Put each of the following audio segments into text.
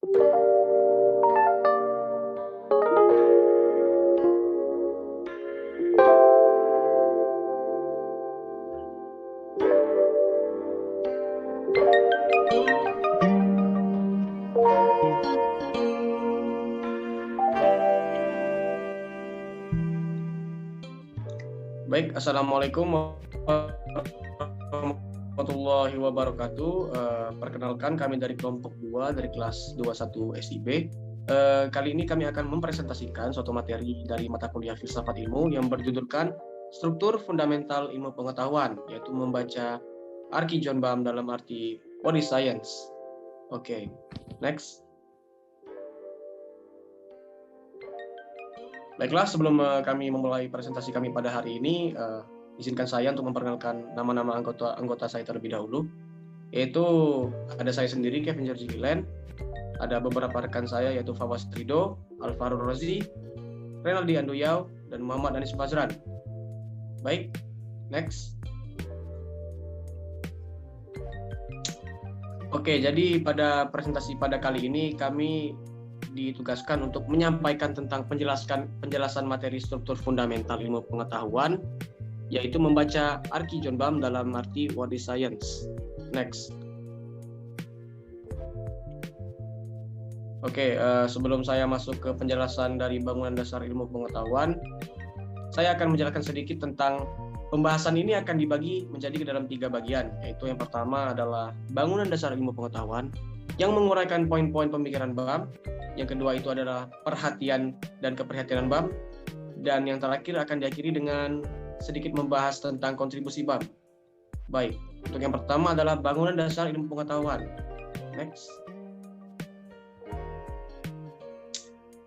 Baik, Assalamualaikum warahmatullahi wabarakatuh. Perkenalkan, kami dari kelompok 2 dari kelas 21 SIB. Kali ini kami akan mempresentasikan suatu materi dari mata kuliah Filsafat Ilmu yang berjudulkan Struktur Fundamental Ilmu Pengetahuan, yaitu membaca Arki John Baum dalam arti What is Science? Oke, next. Baiklah, sebelum kami memulai presentasi kami pada hari ini, izinkan saya untuk memperkenalkan nama-nama anggota saya terlebih dahulu, yaitu ada saya sendiri, Kevin George Gilen, ada beberapa rekan saya yaitu Fawaz Rido, Alvaro Rozi, Renaldi Anduyau, dan Muhammad Anis Fazran. Baik, next. Oke, jadi pada presentasi pada kali ini kami ditugaskan untuk menyampaikan tentang penjelasan materi struktur fundamental ilmu pengetahuan, yaitu membaca Arki John Baum dalam arti What is Science? Next. Oke, sebelum saya masuk ke penjelasan dari bangunan dasar ilmu pengetahuan, saya akan menjelaskan sedikit tentang pembahasan ini akan dibagi menjadi ke dalam 3 bagian, yaitu yang pertama adalah bangunan dasar ilmu pengetahuan yang menguraikan poin-poin pemikiran Baum. Yang kedua itu adalah perhatian dan keprihatinan Baum, dan yang terakhir akan diakhiri dengan sedikit membahas tentang kontribusi Baum. Baik, untuk yang pertama adalah bangunan dasar ilmu pengetahuan. Next.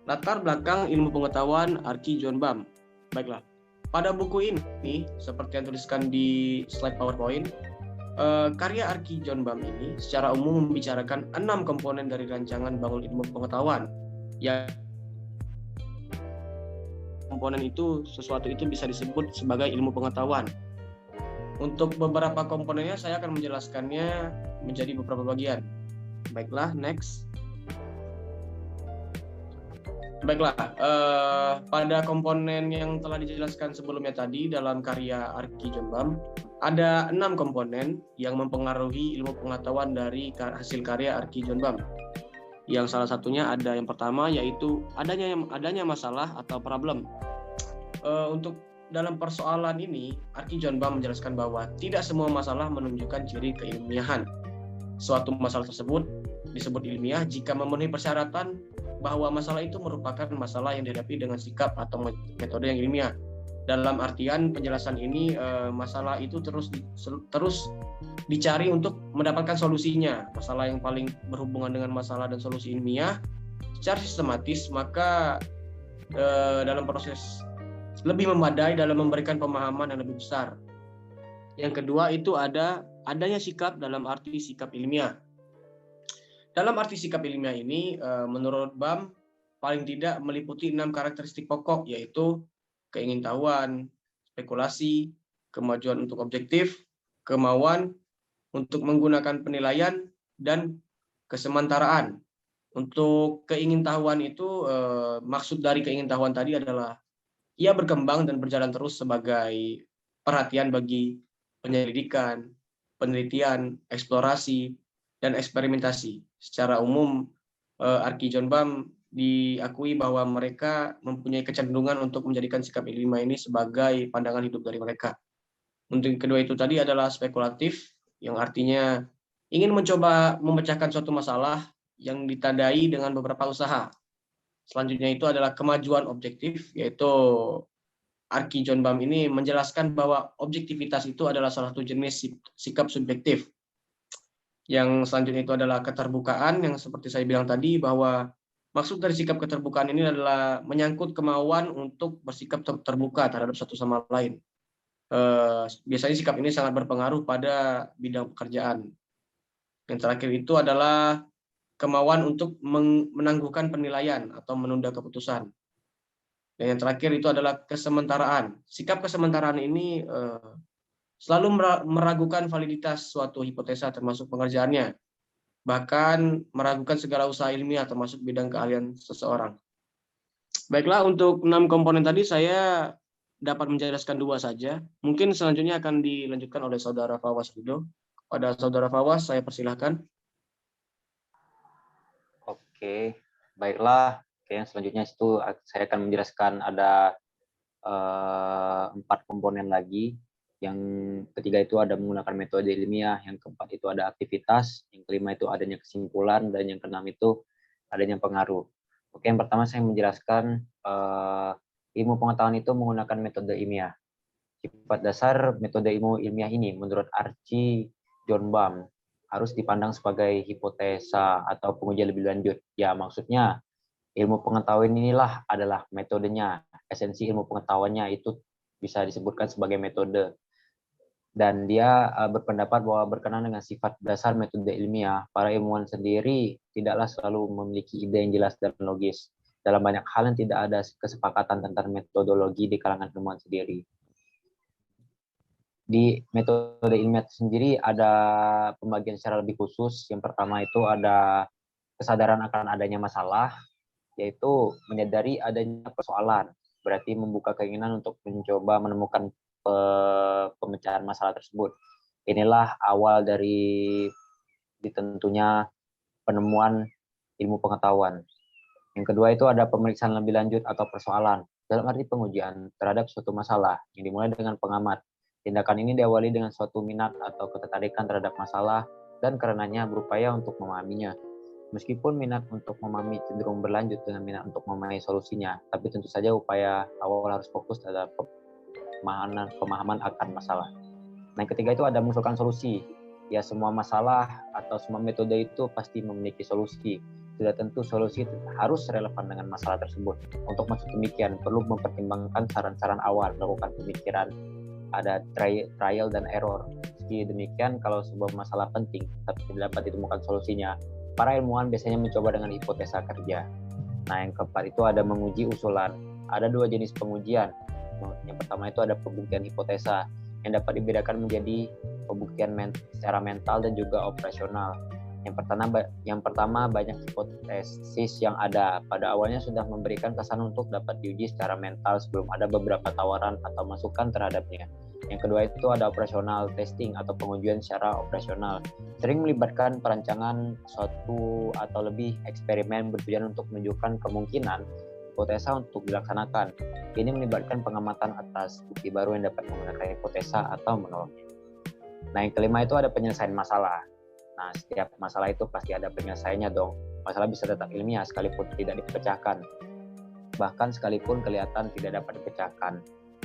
Latar belakang ilmu pengetahuan Arki John Baum. Baiklah, pada buku ini seperti yang tuliskan di slide PowerPoint, karya Arki John Baum ini secara umum membicarakan 6 komponen dari rancangan bangun ilmu pengetahuan. Yang komponen itu, sesuatu itu bisa disebut sebagai ilmu pengetahuan. Untuk beberapa komponennya saya akan menjelaskannya menjadi beberapa bagian. Baiklah, next. Baiklah, pada komponen yang telah dijelaskan sebelumnya tadi dalam karya Arki John Baum, ada 6 komponen yang mempengaruhi ilmu pengetahuan dari hasil karya Arki John Baum. Yang salah satunya ada yang pertama, yaitu adanya masalah atau problem. Untuk dalam persoalan ini, Arki John Baum menjelaskan bahwa tidak semua masalah menunjukkan ciri keilmiahan. Suatu masalah tersebut disebut ilmiah jika memenuhi persyaratan bahwa masalah itu merupakan masalah yang dihadapi dengan sikap atau metode yang ilmiah. Dalam artian penjelasan ini, masalah itu terus dicari untuk mendapatkan solusinya. Masalah yang paling berhubungan dengan masalah dan solusi ilmiah secara sistematis, maka dalam proses lebih memadai dalam memberikan pemahaman yang lebih besar. Yang kedua itu adanya sikap dalam arti sikap ilmiah. Dalam arti sikap ilmiah ini, menurut Baum, paling tidak meliputi 6 karakteristik pokok, yaitu keingintahuan, spekulasi, kemajuan untuk objektif, kemauan untuk menggunakan penilaian, dan kesementaraan. Untuk keingintahuan itu, maksud dari keingintahuan tadi adalah ia berkembang dan berjalan terus sebagai perhatian bagi penyelidikan, penelitian, eksplorasi, dan eksperimentasi. Secara umum, Arki John Baum diakui bahwa mereka mempunyai kecenderungan untuk menjadikan sikap ilmiah ini sebagai pandangan hidup dari mereka. Untuk kedua itu tadi adalah spekulatif, yang artinya ingin mencoba memecahkan suatu masalah yang ditandai dengan beberapa usaha. Selanjutnya itu adalah kemajuan objektif, yaitu Arki John Baum ini menjelaskan bahwa objektivitas itu adalah salah satu jenis sikap subjektif. Yang selanjutnya itu adalah keterbukaan, yang seperti saya bilang tadi, bahwa maksud dari sikap keterbukaan ini adalah menyangkut kemauan untuk bersikap terbuka terhadap satu sama lain. Biasanya sikap ini sangat berpengaruh pada bidang pekerjaan. Yang terakhir itu adalah kemauan untuk menangguhkan penilaian atau menunda keputusan. Dan yang terakhir itu adalah kesementaraan. Sikap kesementaraan ini selalu meragukan validitas suatu hipotesa termasuk pengerjaannya. bahkan meragukan segala usaha ilmiah termasuk bidang keahlian seseorang. Baiklah, untuk 6 komponen tadi saya dapat menjelaskan 2 saja. Mungkin selanjutnya akan dilanjutkan oleh Saudara Fawaz Rido. Pada Saudara Fawaz, saya persilahkan. Oke, baiklah. Oke, yang selanjutnya itu saya akan menjelaskan ada 4 komponen lagi. Yang ketiga itu ada menggunakan metode ilmiah, yang keempat itu ada aktivitas, yang kelima itu adanya kesimpulan, dan yang keenam itu adanya pengaruh. Oke, yang pertama saya menjelaskan ilmu pengetahuan itu menggunakan metode ilmiah. Sifat dasar metode ilmu ilmiah ini menurut Archie John Baum harus dipandang sebagai hipotesa atau pengujian lebih lanjut. Ya, maksudnya ilmu pengetahuan inilah adalah metodenya. Esensi ilmu pengetahuannya itu bisa disebutkan sebagai metode. Dan dia berpendapat bahwa berkenaan dengan sifat dasar metode ilmiah, para ilmuwan sendiri tidaklah selalu memiliki ide yang jelas dan logis. Dalam banyak hal yang tidak ada kesepakatan tentang metodologi di kalangan ilmuwan sendiri. Di metode ilmiah sendiri ada pembagian secara lebih khusus. Yang pertama itu ada kesadaran akan adanya masalah, yaitu menyadari adanya persoalan, berarti membuka keinginan untuk mencoba menemukan pemecahan masalah tersebut. Inilah awal dari ditentunya penemuan ilmu pengetahuan. Yang kedua itu ada pemeriksaan lebih lanjut atau persoalan, dalam arti pengujian terhadap suatu masalah yang dimulai dengan pengamat. Tindakan ini diawali dengan suatu minat atau ketertarikan terhadap masalah dan karenanya berupaya untuk memahaminya. Meskipun minat untuk memahami cenderung berlanjut dengan minat untuk memahami solusinya, tapi tentu saja upaya awal harus fokus terhadap pemahaman akan masalah. Nah, yang ketiga itu ada mengusulkan solusi. Ya, semua masalah atau semua metode itu pasti memiliki solusi. Sudah tentu solusi harus relevan dengan masalah tersebut. Untuk maksud demikian, perlu mempertimbangkan saran-saran awal, melakukan pemikiran, ada trial dan error. Meski demikian, kalau sebuah masalah penting tapi tidak dapat ditemukan solusinya, para ilmuwan biasanya mencoba dengan hipotesa kerja. Nah, yang keempat itu ada menguji usulan. Ada 2 jenis pengujian. Yang pertama itu ada pembuktian hipotesa, yang dapat dibedakan menjadi pembuktian secara mental dan juga operasional. Yang pertama banyak hipotesis yang ada. Pada awalnya sudah memberikan kesan untuk dapat diuji secara mental sebelum ada beberapa tawaran atau masukan terhadapnya. Yang kedua itu ada operasional testing atau pengujian secara operasional. Sering melibatkan perancangan suatu atau lebih eksperimen bertujuan untuk menunjukkan kemungkinan hipotesa untuk dilaksanakan. Ini melibatkan pengamatan atas bukti baru yang dapat menggunakan hipotesa atau menolaknya. Nah, yang kelima itu ada penyelesaian masalah. Nah, setiap masalah itu pasti ada penyelesaiannya dong. Masalah bisa tetap ilmiah sekalipun tidak dipecahkan. Bahkan sekalipun kelihatan tidak dapat dipecahkan.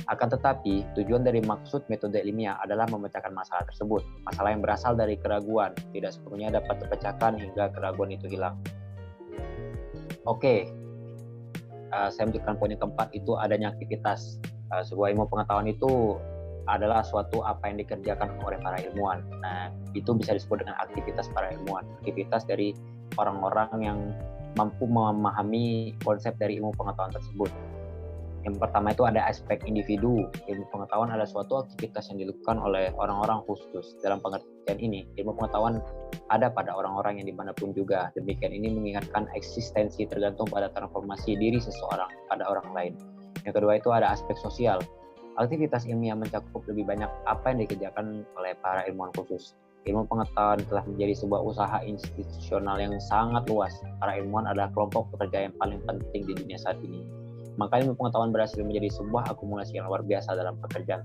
Akan tetapi, tujuan dari maksud metode ilmiah adalah memecahkan masalah tersebut. Masalah yang berasal dari keraguan, tidak sepenuhnya dapat dipecahkan hingga keraguan itu hilang. Oke, saya melanjutkan poin yang keempat, itu adanya aktivitas. Sebuah ilmu pengetahuan itu adalah suatu apa yang dikerjakan oleh para ilmuwan. Nah, itu bisa disebut dengan aktivitas para ilmuwan. Aktivitas dari orang-orang yang mampu memahami konsep dari ilmu pengetahuan tersebut. Yang pertama itu ada aspek individu. Ilmu pengetahuan adalah suatu aktivitas yang dilakukan oleh orang-orang khusus. Dalam pengertian ini, ilmu pengetahuan ada pada orang-orang yang dimanapun juga. Demikian ini mengingatkan eksistensi tergantung pada transformasi diri seseorang pada orang lain. Yang kedua itu ada aspek sosial. Aktivitas ilmiah mencakup lebih banyak apa yang dikerjakan oleh para ilmuwan khusus. Ilmu pengetahuan telah menjadi sebuah usaha institusional yang sangat luas. Para ilmuwan adalah kelompok pekerja yang paling penting di dunia saat ini. Maka ilmu pengetahuan berhasil menjadi sebuah akumulasi yang luar biasa dalam pekerjaan.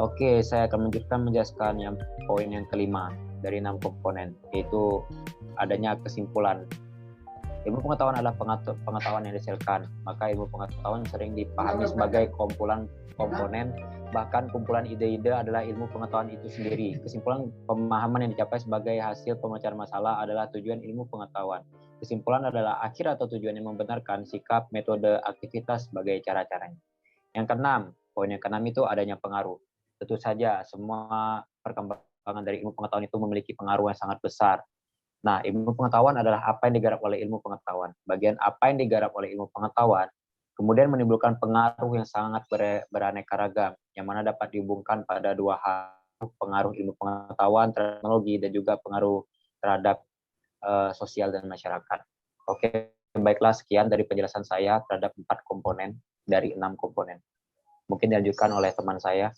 Oke, saya akan menjelaskan yang poin yang kelima dari 6 komponen, yaitu adanya kesimpulan. Ilmu pengetahuan adalah pengetahuan yang dihasilkan, maka ilmu pengetahuan sering dipahami sebagai kumpulan komponen, bahkan kumpulan ide-ide adalah ilmu pengetahuan itu sendiri. Kesimpulan pemahaman yang dicapai sebagai hasil pemecahan masalah adalah tujuan ilmu pengetahuan. Kesimpulan adalah akhir atau tujuan yang membenarkan sikap, metode, aktivitas sebagai cara-caranya. Yang keenam, poin yang keenam itu adanya pengaruh. Tentu saja semua perkembangan dari ilmu pengetahuan itu memiliki pengaruh yang sangat besar. Nah, ilmu pengetahuan adalah apa yang digarap oleh ilmu pengetahuan. Bagian apa yang digarap oleh ilmu pengetahuan kemudian menimbulkan pengaruh yang sangat beraneka ragam, yang mana dapat dihubungkan pada 2 hal, pengaruh ilmu pengetahuan, teknologi, dan juga pengaruh terhadap sosial dan masyarakat. Oke, baiklah, sekian dari penjelasan saya terhadap 4 komponen dari 6 komponen. Mungkin dilanjutkan oleh teman saya.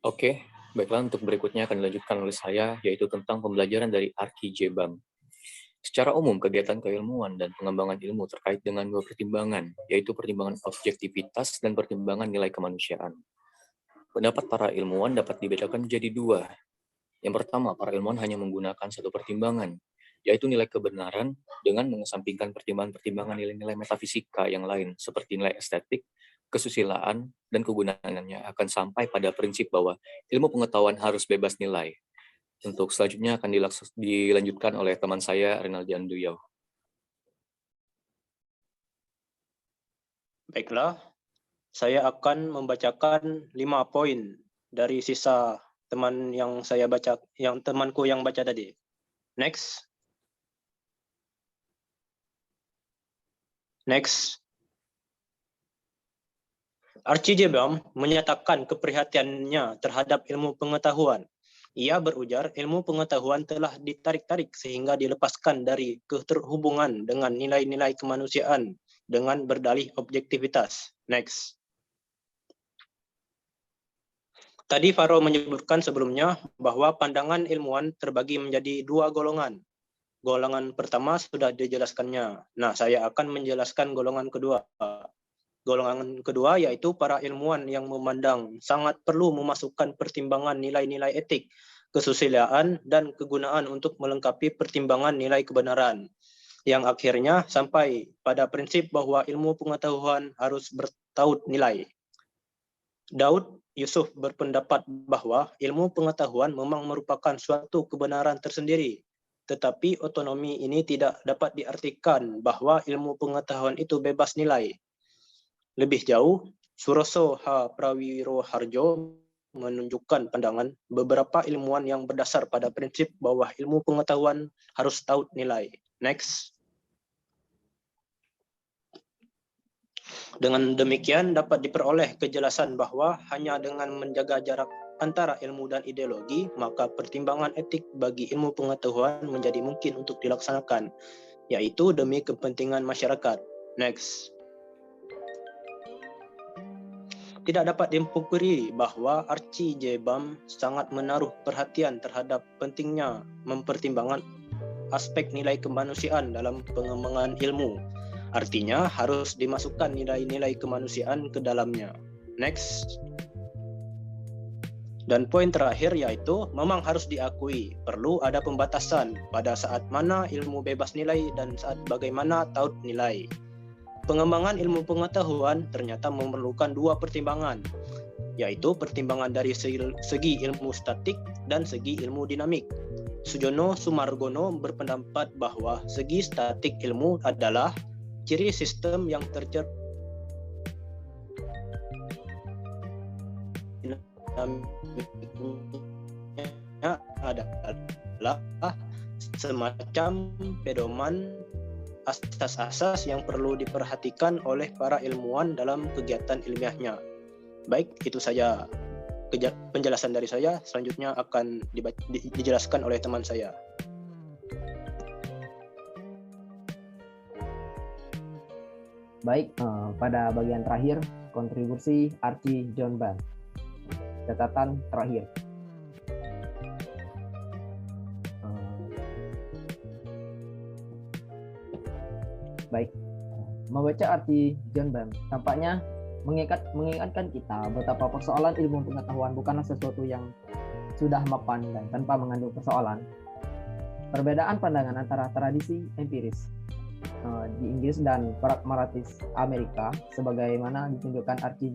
Oke, baiklah, untuk berikutnya akan dilanjutkan oleh saya, yaitu tentang pembelajaran dari Arki Jebang. Secara umum, kegiatan keilmuan dan pengembangan ilmu terkait dengan dua pertimbangan, yaitu pertimbangan objektivitas dan pertimbangan nilai kemanusiaan. Pendapat para ilmuwan dapat dibedakan menjadi dua. Yang pertama, para ilmuwan hanya menggunakan satu pertimbangan, yaitu nilai kebenaran dengan mengesampingkan pertimbangan-pertimbangan nilai-nilai metafisika yang lain, seperti nilai estetik, kesusilaan, dan kegunaannya, akan sampai pada prinsip bahwa ilmu pengetahuan harus bebas nilai. Untuk selanjutnya akan dilanjutkan oleh teman saya, Renaldi Anduyau. Baiklah, saya akan membacakan 5 poin dari sisa temanku yang baca tadi. Next. Archie Jebam menyatakan keprihatiannya terhadap ilmu pengetahuan. Ia berujar ilmu pengetahuan telah ditarik-tarik sehingga dilepaskan dari keterhubungan dengan nilai-nilai kemanusiaan dengan berdalih objektivitas. Next. Tadi Faro menyebutkan sebelumnya bahwa pandangan ilmuwan terbagi menjadi 2 golongan. Golongan pertama sudah dijelaskannya. Nah, saya akan menjelaskan golongan kedua. Golongan kedua yaitu para ilmuwan yang memandang sangat perlu memasukkan pertimbangan nilai-nilai etik, kesusilaan, dan kegunaan untuk melengkapi pertimbangan nilai kebenaran. Yang akhirnya sampai pada prinsip bahwa ilmu pengetahuan harus bertaut nilai. Daud Yusuf berpendapat bahwa ilmu pengetahuan memang merupakan suatu kebenaran tersendiri, tetapi otonomi ini tidak dapat diartikan bahwa ilmu pengetahuan itu bebas nilai. Lebih jauh, Suroso H. Prawiroharjo menunjukkan pandangan beberapa ilmuwan yang berdasar pada prinsip bahwa ilmu pengetahuan harus taut nilai. Next. Dengan demikian dapat diperoleh kejelasan bahwa hanya dengan menjaga jarak antara ilmu dan ideologi, maka pertimbangan etik bagi ilmu pengetahuan menjadi mungkin untuk dilaksanakan, yaitu demi kepentingan masyarakat. Next. Tidak dapat dipungkiri bahwa Archie Jebam sangat menaruh perhatian terhadap pentingnya mempertimbangkan aspek nilai kemanusiaan dalam pengembangan ilmu. Artinya harus dimasukkan nilai-nilai kemanusiaan ke dalamnya. Next. Dan poin terakhir yaitu memang harus diakui perlu ada pembatasan pada saat mana ilmu bebas nilai dan saat bagaimana taut nilai. Pengembangan ilmu pengetahuan ternyata memerlukan 2 pertimbangan, yaitu pertimbangan dari segi ilmu statik dan segi ilmu dinamik. Sujono Sumargono berpendapat bahwa segi statik ilmu adalah ciri sistem yang tercermin adalah semacam pedoman asas-asas yang perlu diperhatikan oleh para ilmuwan dalam kegiatan ilmiahnya. Baik, itu saja penjelasan dari saya. Selanjutnya akan dijelaskan oleh teman saya. Baik, pada bagian terakhir, kontribusi Archie Jonban. Catatan terakhir. Baik, membaca Archie Jonban tampaknya mengingatkan kita betapa persoalan ilmu pengetahuan bukanlah sesuatu yang sudah mapan dan tanpa mengandung persoalan. Perbedaan pandangan antara tradisi empiris di Inggris dan pragmatis Amerika sebagaimana ditunjukkan Archie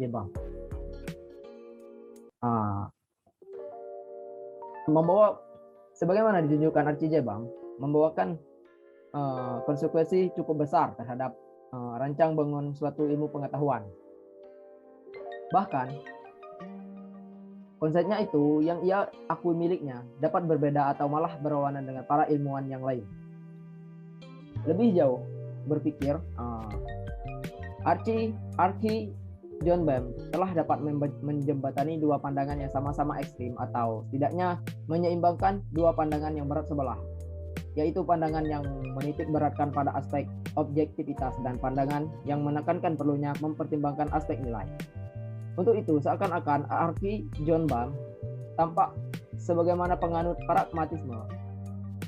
Jebang membawakan konsekuensi cukup besar terhadap rancang bangun suatu ilmu pengetahuan. Bahkan Konsepnya itu yang ia akui miliknya dapat berbeda atau malah berlawanan dengan para ilmuwan yang lain. Lebih jauh berpikir, Archie John Bam telah dapat menjembatani dua pandangan yang sama-sama ekstrim atau setidaknya menyeimbangkan dua pandangan yang berat sebelah, yaitu pandangan yang menitik beratkan pada aspek objektivitas dan pandangan yang menekankan perlunya mempertimbangkan aspek nilai. Untuk itu, seakan-akan Archie John Bam tampak sebagaimana penganut pragmatisme.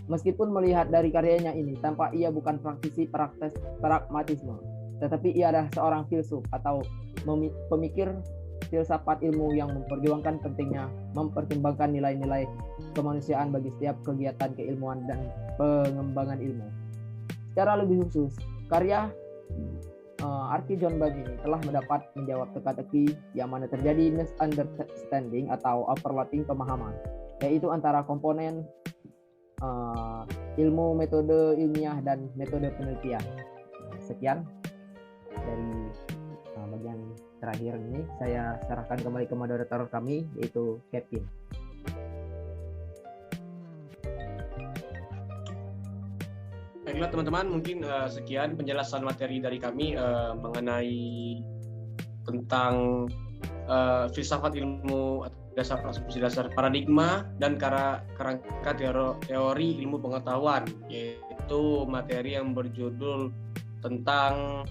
Meskipun melihat dari karyanya ini, tampak ia bukan praktisi pragmatisme, tetapi ia adalah seorang filsuf atau pemikir filsafat ilmu yang memperjuangkan pentingnya mempertimbangkan nilai-nilai kemanusiaan bagi setiap kegiatan keilmuan dan pengembangan ilmu. Secara lebih khusus, karya Archie John Bam ini telah mendapat menjawab teka-teki yang mana terjadi misunderstanding atau overlapping pemahaman, yaitu antara komponen ilmu, metode ilmiah, dan metode penelitian. Sekian dari bagian terakhir ini, saya serahkan kembali ke moderator kami, yaitu Kevin. Baiklah teman-teman, mungkin sekian penjelasan materi dari kami mengenai tentang filsafat ilmu, dasar asumsi dasar paradigma dan kerangka teori ilmu pengetahuan, yaitu materi yang berjudul tentang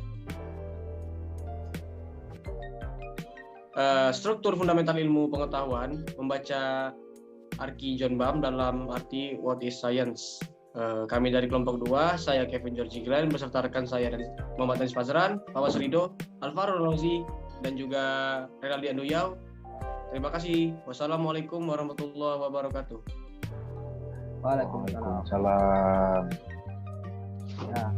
struktur fundamental ilmu pengetahuan, membaca Archie John Bam dalam arti What is Science. Kami dari kelompok 2, saya Kevin George Glenn beserta rekan saya dari Muhammad Anis Fazran, Pawas Rido, Alvaro Rozi, dan juga Renaldi Anduyau. Terima kasih. Wassalamualaikum warahmatullahi wabarakatuh. Waalaikumsalam. Waalaikumsalam. Ya.